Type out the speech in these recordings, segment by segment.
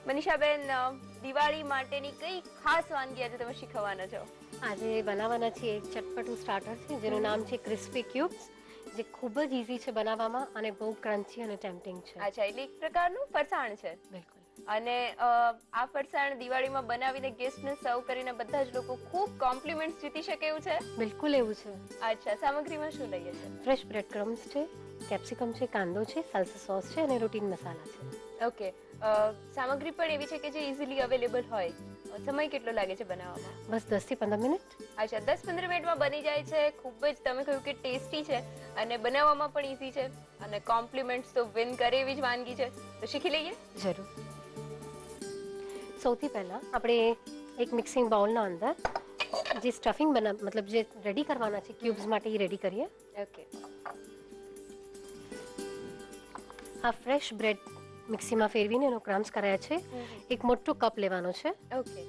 મનીષાબેન, દિવાળી માટેની કઈ ખાસ વાનગી આજે તમે શીખવવાના છો? આજે બનાવવાના છીએ એક ચટપટું સ્ટાર્ટર છે જેનું નામ છે ક્રિસ્પી ક્યુબ્સ, જે ખૂબ જ ઇઝી છે બનાવવામાં અને બહુ ક્રન્ચી અને ટેમ્પટિંગ છે. અચ્છા, એટલે એક પ્રકારનું ફરસાણ છે. બિલકુલ. અને આ ફરસાણ દિવાળીમાં બનાવીને ગેસ્ટને સર્વ કરીને બધા જ લોકો ખૂબ કોમ્પ્લિમેન્ટ્સ જીતી શકે એવું છે? બિલકુલ એવું છે. અચ્છા, સામગ્રીમાં શું લઈએ છે? ફ્રેશ બ્રેડ ક્રમ્સ છે, કેપ્સિકમ છે, કાંદો છે, સાલ્સા સોસ છે અને રૂટીન મસાલા છે. ઓકે, સામગ્રી પણ એવી છે કે જે ઇઝીલી અવેલેબલ હોય. સમય કેટલો લાગે છે બનાવવામાં? બસ 10 થી 15 મિનિટ. અચ્છા, 10-15 મિનિટમાં બની જાય છે. ખૂબ જ તમે કહ્યું કે ટેસ્ટી છે અને બનાવવામાં પણ ઇઝી છે અને કોમ્પ્લિમેન્ટ્સ તો વિન કરે એવી જ વાનગી છે. તો શીખી લઈએ. જરૂર. સૌથી પહેલા આપણે એક મિક્સિંગ બાઉલના અંદર જે સ્ટફિંગ મતલબ જે રેડી કરવાના છે ક્યુબ્સ માટે એ રેડી કરીએ. ઓકે. આ ફ્રેશ બ્રેડ મિક્સીમાં ફેરવીને એનો ક્રમ્સ કરાયા છે. એક મોટો કપ લેવાનો છે. ઓકે.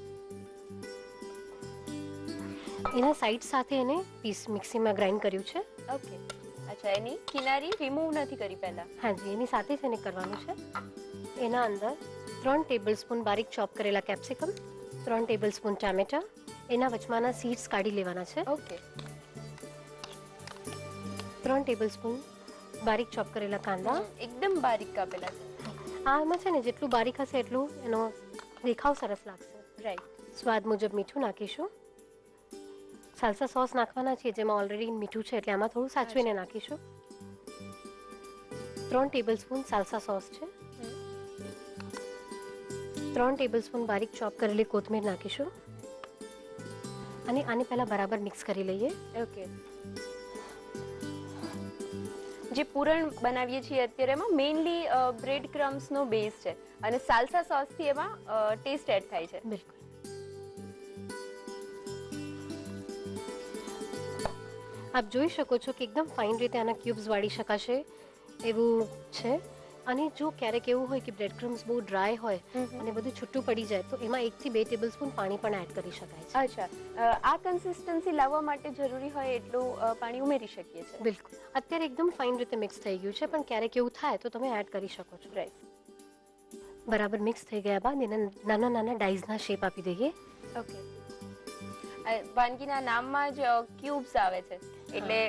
એના સાઈડ સાથે એને પીસ મિક્સીમાં ગ્રાઇન્ડ કર્યું છે. ઓકે. અચ્છા, એની કિનારી રિમૂવ નથી કરી પહેલા? હાજી, એની સાથે જ એને કરવાનું છે. એના અંદર 3 ટેબલસ્પૂન બારીક ચોપ કરેલા કેપ્સિકમ, 3 ટેબલસ્પૂન ટામેટા, એના વચમાંના સીડ્સ કાઢી લેવાના છે. ઓકે. 3 ટેબલસ્પૂન બારીક ચોપ કરેલા કાંદા, એકદમ બારીક કાપેલા છે. આમાં છે ને જેટલું બારીક હશે એટલું એનો દેખાવ સરસ લાગશે. રાઈટ. સ્વાદ મુજબ મીઠું નાખીશું. સાલ્સા સોસ નાખવાના છીએ જેમાં ઓલરેડી મીઠું છે એટલે આમાં થોડું સાચવીને નાખીશું. 3 ટેબલસ્પૂન સાલ્સા સોસ છે. 3 ટેબલસ્પૂન બારીક ચોપ કરેલી કોથમીર નાખીશું અને આને પહેલા બરાબર મિક્સ કરી લઈએ. ઓકે. જે પૂરણ બનાવીએ છીએ અત્યારે એમાં મેઇનલી બ્રેડ ક્રમ્સનો બેઝ છે અને સાલ્સા સોસથી એમાં ટેસ્ટ એડ થાય છે. બિલકુલ. આપ જોઈ શકો છો કે એકદમ ફાઇન રીતે આના ક્યુબ્સ વાળી શકાશે એવું છે. અને જો ક્યારેક એવું હોય કે બ્રેડ ક્રમ્સ બહુ ડ્રાય હોય અને બધું છૂટું પડી જાય તો એમાં 1 થી 2 ટેબલસ્પૂન પાણી પણ એડ કરી શકાય છે. અચ્છા, આ કન્સિસ્ટન્સી લાવવા માટે જરૂરી હોય એટલું પાણી ઉમેરી શકીએ છીએ? બિલકુલ. અત્યારે એકદમ ફાઇન રીતે મિક્સ થઈ ગયું છે પણ ક્યારેક એવું થાય તો તમે એડ કરી શકો છો. રાઈટ. બરાબર મિક્સ થઈ ગયા બાદ એને નાના નાના ડાઈઝના શેપ આપી દઈએ. ઓકે. વાનગીના નામમાં જ ક્યુબ્સ આવે છે એટલે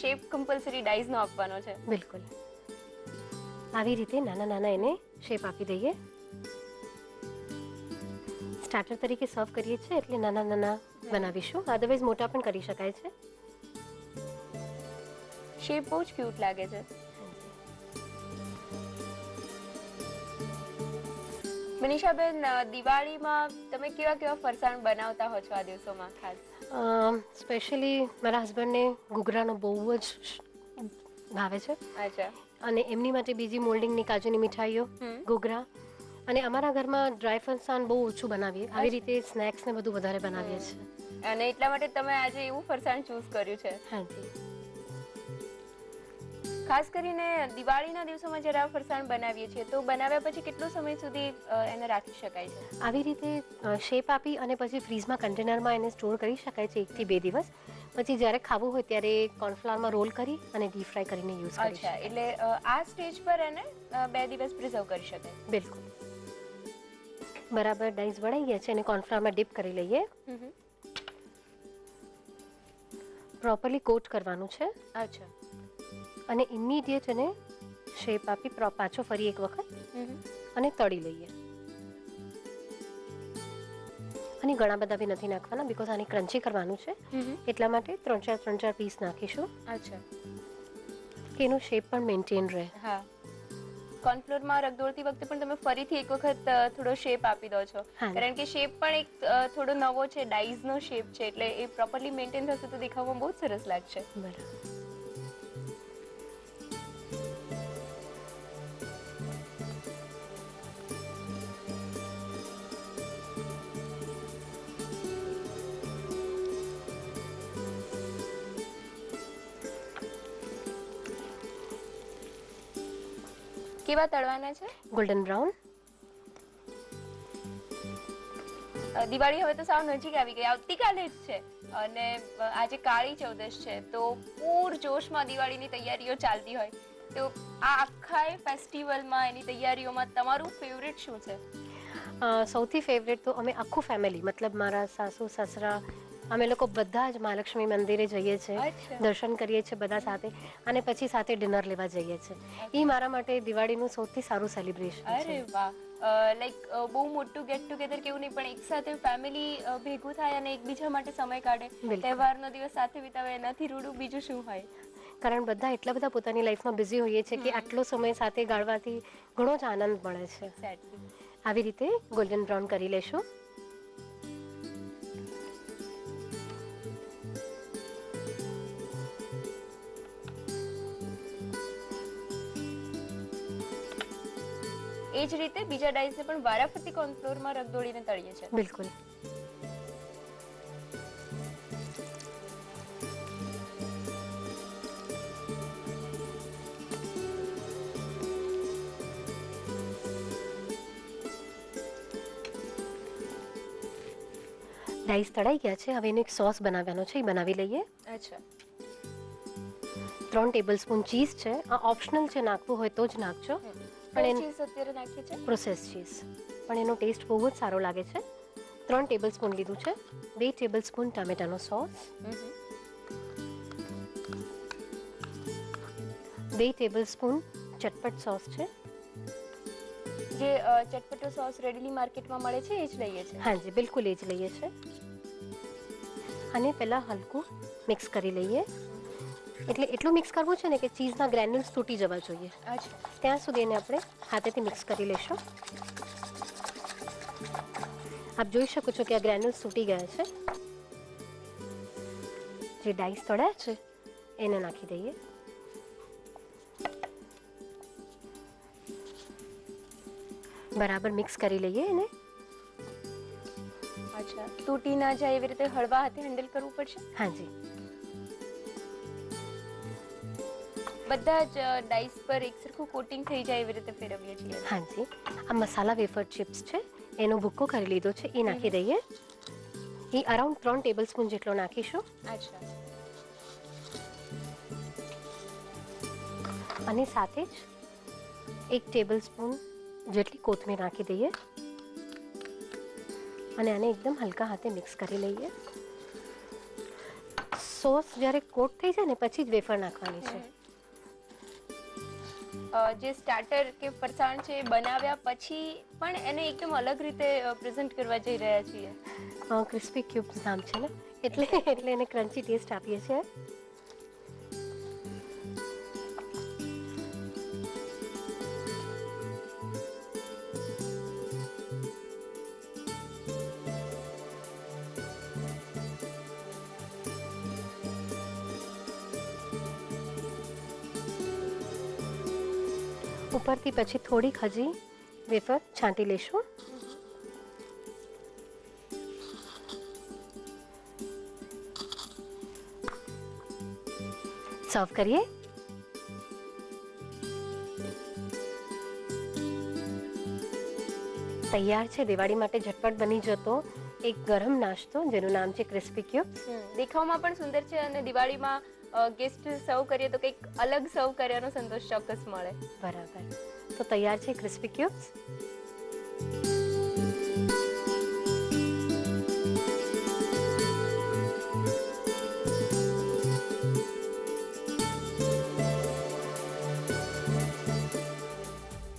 શેપ કમ્પલસરી ડાઈઝનો આપવાનો છે. બિલકુલ. આવી રીતે નાના નાના એને શેપ આપી દઈએ. સ્ટાર્ટર તરીકે સર્વ કરીએ છીએ એટલે નાના નાના બનાવીશું. અધરવાઇઝ મોટા પણ કરી શકાય છે. શેપ બહુ જ ક્યુટ લાગે છે. મનીષાબેન, દિવાળીમાં તમે કેવા કેવા ફરસાણ બનાવતા હો છો આ દિવસોમાં ખાસ? સ્પેશિયલી મારા હસબન્ડને ઘૂઘરાનો બહુ જ ભાવે છે. અચ્છા. અને એમની માટે બીજી મોલ્ડિંગની કાજુની મીઠાઈઓ, ઘૂઘરા, અને અમારા ઘરમાં ડ્રાય ફરસાણ બહુ ઓછું બનાવીએ. આવી રીતે સ્નેક્સ ને બધું વધારે બનાવીએ છીએ. અને એટલા માટે તમે આજે એવું ફરસાણ ચૂઝ કર્યું છે? હાજી. ખાસ કરીને દિવાળીના દિવસોમાં જ્યારે આ ફરસાણ બનાવીએ છીએ તો બનાવ્યા પછી કેટલો સમય સુધી એને રાખી શકાય છે? આવી રીતે શેપ આપી અને પછી ફ્રીઝમાં કન્ટેનરમાં એને સ્ટોર કરી શકાય છે 1 થી 2 દિવસ. પછી જ્યારે ખાવું હોય ત્યારે કોર્નફ્લાવરમાં રોલ કરી અને ડીપ ફ્રાય કરીને યુઝ કરી શકાય. અચ્છા, એટલે આ સ્ટેજ પર એને 2 દિવસ પ્રિઝર્વ કરી શકાય? બિલકુલ. બરાબર ડાઈસ વળાઈ ગયા છે અને કોર્નફ્લાવરમાં ડીપ કરી લઈએ. પ્રોપરલી કોટ કરવાનું છે. અચ્છા. અને ઇમિડિયેટ એને શેપ આપી પાછો ફરી એક વખત અને તળી લઈએ. અને ઘણા બધા બી નથી નાખવાના બીકોઝ આને ક્રન્ચી કરવાનું છે એટલા માટે 3-4 પીસ નાખીશું. અચ્છા. કે એનો શેપ પણ મેન્ટેન રહે. હા. કોર્નફ્લોરમાં રગદોળતી વખતે પણ તમે ફરીથી એક વખત થોડો શેપ આપી દો છો કારણ કે શેપ પણ એક થોડો નવો છે, ડાઈઝનો શેપ છે એટલે એ પ્રોપરલી મેન્ટેન થશે તો દેખાવમાં બહુ જ સરસ લાગશે. બરાબર. કેવા તળવાના છે? Golden brown. દિવાળી હવે તો સાવ નજીક આવી ગઈ, આવતીકાલે જ છે અને આજે કાળી ચૌદશ છે તો પૂર જોશમાં દિવાળીની તૈયારીઓ ચાલતી હોય તો આ આખા ફેસ્ટિવલમાં એની તૈયારીઓમાં તમારું ફેવરિટ શું છે? સૌથી ફેવરેટ તો અમે આખું ફેમિલી, મતલબ મારા સાસુ સસરા, અમે લોકો બધા જ મહાલક્ષ્મી મંદિરે જઈએ છીએ, અચ્છા. દર્શન કરીએ છીએ બધા સાથે, અને પછી સાથે ડિનર લેવા જઈએ છીએ. એ મારા માટે દિવાળીનું સૌથી સારું સેલિબ્રેશન અરે છે. વાહ. લાઈક બહુ મોટું ગેટ ટુગેધર કેવું નહીં, પણ એક સાથે ફેમિલી ભેગું થાય અને એકબીજા માટે સમય કાઢે, બિલકુલ. તહેવારનો દિવસ સાથે વિતાવે, એનાથી રૂડું બીજું શું હોય. કારણ બધા એટલા બધા પોતાની લાઈફમાં બિઝી હોઈએ છીએ કે આટલો સમય સાથે ગાળવાથી ઘણો જ આનંદ મળે છે. એક્ઝેક્ટલી. આવી રીતે ગોલ્ડન બ્રાઉન કરી લેશું. એ જ રીતે બીજા ડાઈસને પણ વારાફરતી કોર્નફ્લોરમાં રગદોળીને તળીએ છીએ. બિલકુલ. ડાઈસ તળાઈ ગયા છે, હવે એનો એક સોસ બનાવવાનો છે, એ બનાવી લઈએ. અચ્છા. 3 ટેબલસ્પૂન ચીઝ છે, આ ઓપ્શનલ છે, નાખવું હોય તો જ નાખજો. પણ ચીઝ અત્યારે નાખીએ છે, પ્રોસેસ ચીઝ, પણ એનો ટેસ્ટ બહુ જ સારો લાગે છે. 3 ટેબલસ્પૂન લીધું છે. 2 tablespoon ટામેટાનો sauce, 2 tablespoon Chatpat sauce છે. જે ચટપટો સોસ રેડીલી માર્કેટમાં મળે છે એ જ લઈએ છે. હા જી, બિલકુલ એ જ લઈએ છે. અને પહેલાં હલકું મિક્સ કરી લઈએ. એટલે એટલું મિક્સ કરવું છે ને કે ચીઝના ગ્રેન્યુલ્સ તૂટી જવા જોઈએ. અચ્છા. ત્યાં સુધી એને આપણે હાથેથી મિક્સ કરી લઈશું. આપ જોઈ શકો છો કે આ ગ્રેન્યુલ્સ તૂટી ગયા છે. જે ડાઈસ તળ્યા છે એને નાખી દઈએ. બરાબર મિક્સ કરી લઈએ એને. અચ્છા, તૂટી ના જાય એવી રીતે હળવા હાથે હેન્ડલ કરવું પડશે. હા જી. બધા જ ડાઈસ પર એક સરખું કોટિંગ થઈ જાય એવી રીતે ફેરવીએ છીએ. હા જી. આ મસાલા વેફર ચિપ્સ છે, એનો ભૂક્કો કરી લીધો છે, એ નાખી દઈએ. એ અરાઉન્ડ 3 ટેબલસ્પૂન જેટલો નાખીશું. અચ્છા. અને સાથે જ 1 ટેબલસ્પૂન જેટલી કોથમીર નાખી દઈએ. અને આને એકદમ હલકા હાથે મિક્સ કરી લઈએ. સોસ જ્યારે કોટ થઈ જાય ને પછી જ વેફર નાખવાની છે. જે સ્ટાર્ટર કે ફરસાણ છે એ બનાવ્યા પછી પણ એને એકદમ અલગ રીતે પ્રેઝન્ટ કરવા જઈ રહ્યા છીએ. ક્રિસ્પી ક્યુબ્સ નામ છે ને, એટલે એને ક્રન્ચી ટેસ્ટ આપીએ છીએ. ઉપરથી પછી થોડીક હજી વેફર છાંટી લઈશું. સર્વ કરીએ. તૈયાર છે દિવાળી માટે ઝટપટ બની જતો એક ગરમ નાસ્તો, જેનું નામ છે ક્રિસ્પી ક્યુબ્સ. દેખાવમાં પણ સુંદર છે અને દિવાળીમાં ગેસ્ટ સર્વ કરીએ તો કંઈક અલગ સર્વ કર્યાનો સંતોષ ચોક્કસ મળે. બરાબર. તો તૈયાર છે ક્રિસ્પી ક્યુબ્સ.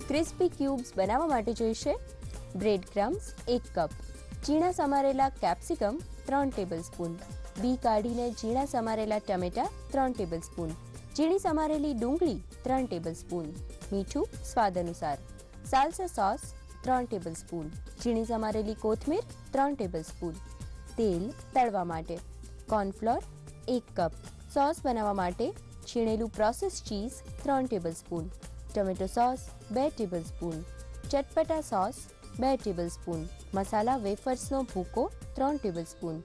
ક્રિસ્પી ક્યુબ્સ બનાવવા માટે જોઈશે બ્રેડ ક્રમ્સ 1 કપ, ઝીણા સમારેલા કેપ્સિકમ 3 ટેબલસ્પૂન, બી કાઢીને ઝીણા સમારેલા ટમેટા 3 ટેબલસ્પૂન, ઝીણી સમારેલી ડુંગળી 3 ટેબલસ્પૂન, મીઠું સ્વાદ અનુસાર, સાલ્સા સોસ 3 ટેબલસ્પૂન, ઝીણી સમારેલી કોથમીર 3 ટેબલસ્પૂન, તેલ તળવા માટે, કોર્નફ્લોર 1 કપ, સોસ બનાવવા માટે છીણેલું process cheese 3 tablespoon, tomato sauce 2 tablespoon, ચટપટા સોસ 2 ટેબલસ્પૂન, મસાલા વેફર્સનો ભૂકો 3 ટેબલસ્પૂન,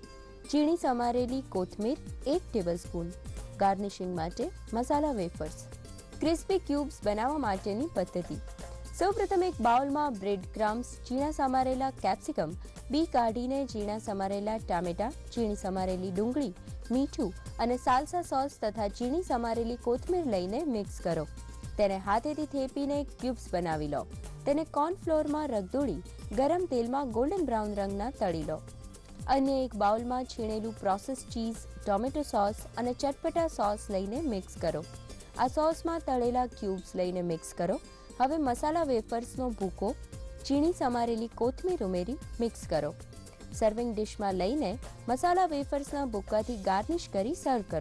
ઝીણી સમારેલી કોથમીર 1 ટેબલસ્પૂન, ગાર્નિશિંગ માટે મસાલા વેફર્સ. ક્રિસ્પી ક્યુબ્સ બનાવવા માટેની પદ્ધતિ: સૌપ્રથમ એક બાઉલમાં બ્રેડ ક્રમ્સ, ઝીણા સમારેલા કેપ્સિકમ, બી કાઢીને ઝીણા સમારેલા ટામેટા, ઝીણી સમારેલી ડુંગળી, મીઠું અને સાલ્સા સોસ તથા ઝીણી સમારેલી કોથમીર લઈને મિક્સ કરો. તેને હાથેથી થેપીને ક્યુબ્સ બનાવી લો. તેને કોર્નફ્લોરમાં રગદોળી ગરમ તેલમાં ગોલ્ડન બ્રાઉન રંગના તળી લો. અન્ય એક બાઉલમાં છીણેલું પ્રોસેસ ચીઝ, ટોમેટો સોસ અને ચટપટા સોસ લઈને મિક્સ કરો. આ સોસમાં તળેલા ક્યુબ્સ લઈને મિક્સ કરો. હવે મસાલા વેફર્સનો ભૂકો, ચીણી સમારેલી કોથમીર ઉમેરી મિક્સ કરો. સર્વિંગ ડિશમાં લઈને મસાલા વેફર્સના ભૂક્કાથી ગાર્નિશ કરી સર્વ કરો.